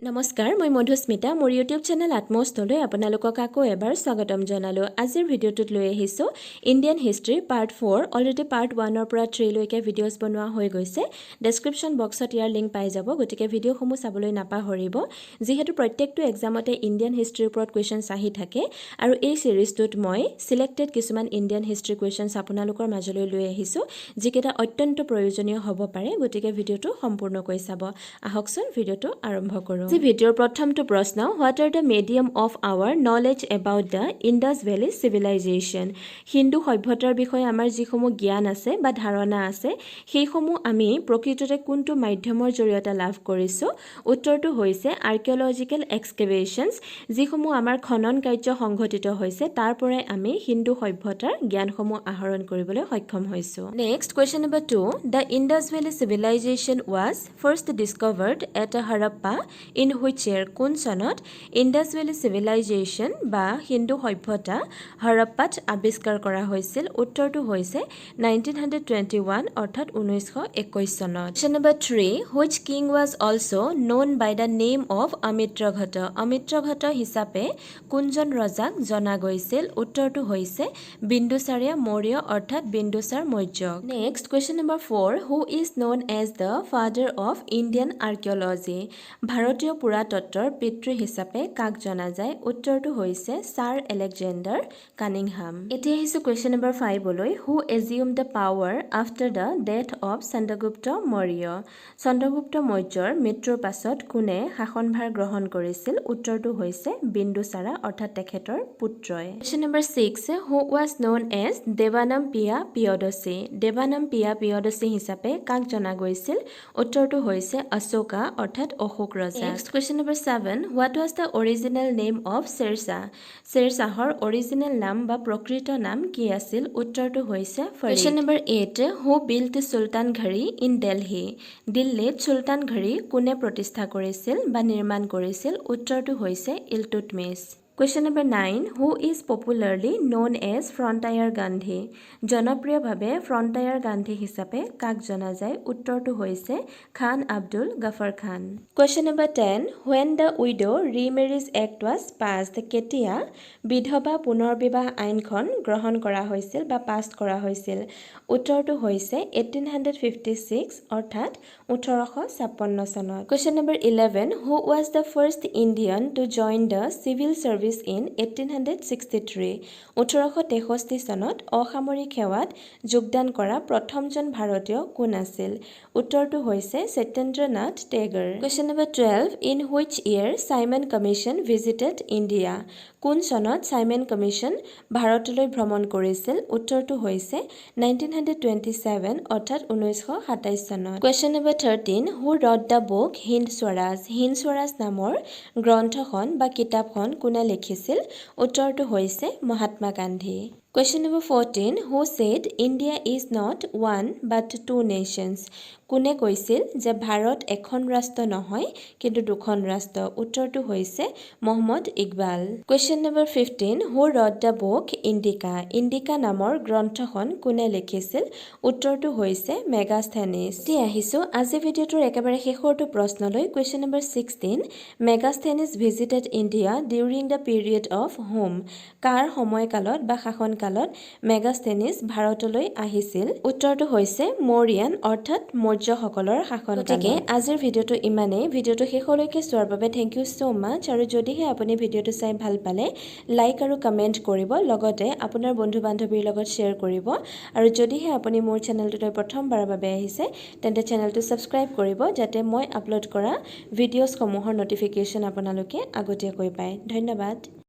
নমস্কাৰ মই মধুস্মিতা মোৰ ইউটিউব চেনেল আত্মস্থলৈ আপোনালোকক আকৌ এবাৰ স্বাগতম জনালো আজিৰ ভিডিঅ'টোত লৈ আহিছো Indian history part 4 already part 1 ৰ পৰা 3 লৈকে ভিডিঅ'ছ বনোৱা হৈ গৈছে ডেসক্ৰিপচন বক্সত ইয়াৰ লিংক পাই যাব গতিকে ভিডিঅ'সমূহ চাবলৈ নাপাহৰিব যেহেতু প্ৰত্যেকটো এক্সামতে ইণ্ডিয়ান হিষ্ট্ৰীৰ ওপৰত কোৱেশ্চনছ আহি থাকে আৰু এই সিৰিজটোত মই সিলেক্টেড কিছুমান ইণ্ডিয়ান হিষ্ট্ৰী কোৱেশ্চনছ আপোনালোকৰ মাজলৈ লৈ আহিছো যিকেইটা অত্যন্ত প্ৰয়োজনীয় হ'ব পাৰে গতিকে ভিডিঅ'টো সম্পূৰ্ণকৈ চাব আহকচোন ভিডিঅ'টো আৰম্ভ কৰোঁ The video প্ৰথমটো প্ৰশ্ন What are the medium of our knowledge about the Indus Valley civilization? Hindu সভ্যতাৰ বিষয়ে আমাৰ যিসমূহ জ্ঞান আছে বা ধাৰণা আছে সেইসমূহ আমি প্ৰকৃততে কোনটো মাধ্যমৰ জৰিয়তে লাভ কৰিছো উত্তৰটো হৈছে আৰ্কিঅলজিক্যাল এক্সকেভেশনছ যিসমূহ আমাৰ খনন কাৰ্য সংঘটিত হৈছে তাৰ পৰাই আমি হিন্দু সভ্যতাৰ জ্ঞানসমূহ আহৰণ কৰিবলৈ সক্ষম হৈছো Next question number 2 The Indus Valley civilization was first discovered at Harappa in which year কোন চনত ইণ্ডাছ ভেলী সিভিলাইজেশ্যন বা হিন্দু সভ্যতা হৰপ্পাত আৱিষ্কাৰ কৰা হৈছিল উত্তৰটো হৈছে 1921 অৰ্থাৎ 1921 চনত Question number 3 which king was also known by the name of অমিত্ৰঘট হিচাপে কোনজন ৰজাক জনা গৈছিল উত্তৰটো হৈছে বিন্দুসাৰীয়া মৌৰ্য অৰ্থাৎ Bindusara Maurya Next question number 4 who is known as the father of Indian archaeology ভাৰতীয় পুৰাতত্ত্বৰ পিতৃ হিচাপে কাক জনা যায় উত্তৰটো হৈছে ছাৰ এলেকজেণ্ডাৰ কানিংহাম এতিয়া আহিছো কোৱেশ্চন নম্বৰ 5 লৈ who assume the power after the death of Chandragupta Maurya Chandragupta মৌৰ্যৰ মৃত্যুৰ পাছত কোনে শাসনভাৰ গ্ৰহণ কৰিছিল উত্তৰটো হৈছে বিন্দুসাৰা অৰ্থাৎ তেখেতৰ পুত্ৰই question number 6 who was known as Devanampiya Piyadasi হিচাপে কাক জনা গৈছিল উত্তৰটো হৈছে অশোকা অৰ্থাৎ অশোক ৰজা Next question number 7 What was the original name of Shershah? Shershahৰ original নাম বা প্ৰকৃত নাম কি আছিল উত্তৰটো হৈছে Farid Question number 8 Who built Sultan Ghari in Delhi? দিল্লীত সুলতান ঘড়ী কোনে প্ৰতিষ্ঠা কৰিছিল বা নিৰ্মাণ কৰিছিল উত্তৰটো হৈছে Iltutmish Question number 9 Who is popularly known as Frontier Gandhi? জনপ্ৰিয়ভাৱে Frontier Gandhi হিচাপে কাক জনা যায় উত্তৰটো হৈছে খান আব্দুল গফৰ খান Question number 10 When the Widow Remarriage Act was passed কেতিয়া বিধৱা পুনৰ্বিবাহ আইনখন গ্ৰহণ কৰা হৈছিল বা পাছ কৰা হৈছিল উত্তৰটো হৈছে 1856 অৰ্থাৎ 1856 চনত Question number 11 Who was the first Indian to join the civil service in 1863 1863 চনত অসামৰিক সেৱাত যোগদান কৰা প্ৰথমজন ভাৰতীয় কোন আছিল উত্তৰটো হৈছে সত্যেন্দ্ৰনাথ টেগৰ Question number 12 In which year Simon Commission visited India কোন চনত সাইমন কমিশন ভাৰতলৈ ভ্ৰমণ কৰিছিল উত্তৰটো হৈছে 1927 অৰ্থাৎ 1927 চনত Question number 13 Who wrote the book Hind Swaraj নামৰ গ্ৰন্থখন বা কিতাপখন কোনে লিখিছিল উত্তৰটো হৈছে Mahatma Gandhi Question number 14 Who said India is not one but two nations কোনে কৈছিল যে ভাৰত এখন ৰাষ্ট্ৰ নহয় কিন্তু দুখন ৰাষ্ট্ৰ উত্তৰটো হৈছে Muhammad Iqbal Question number 15 Who wrote the book Indica নামৰ গ্ৰন্থখন কোনে লিখিছিল উত্তৰটো হৈছে মেগাস্থেনিছ এতিয়া আহিছো আজি ভিডিঅ'টোৰ একেবাৰে শেষৰটো প্ৰশ্নলৈ Question number 16 Megasthenes visited India during the period of whom কাৰ সময়কালত বা শাসনকালত মেগাস্থেনিছ ভাৰতলৈ আহিছিল উত্তৰটো হৈছে মৌৰিয়ান অৰ্থাৎ মৌৰ্যসকলৰ শাসনকালত গতিকে আজিৰ ভিডিঅ'টো ইমানেই ভিডিঅ'টো শেষলৈকে চোৱাৰ বাবে থ্যাংক ইউ সো মাচ আৰু যদিহে আপুনি ভিডিঅ'টো চাই ভাল পালে লাইক আৰু কমেন্ট কৰিব লগতে আপোনাৰ বন্ধু বান্ধৱীৰ লগত শ্বেয়াৰ কৰিব আৰু যদিহে আপুনি মোৰ চেনেলটোলৈ প্ৰথমবাৰৰ বাবে আহিছে তেন্তে চেনেলটো সাবস্ক্ৰাইব কৰিব যাতে মই আপলোড কৰা ভিডিঅ'সমূহৰ নটিফিকেশন আপোনালোকে আগতীয়াকৈ পায় ধন্যবাদ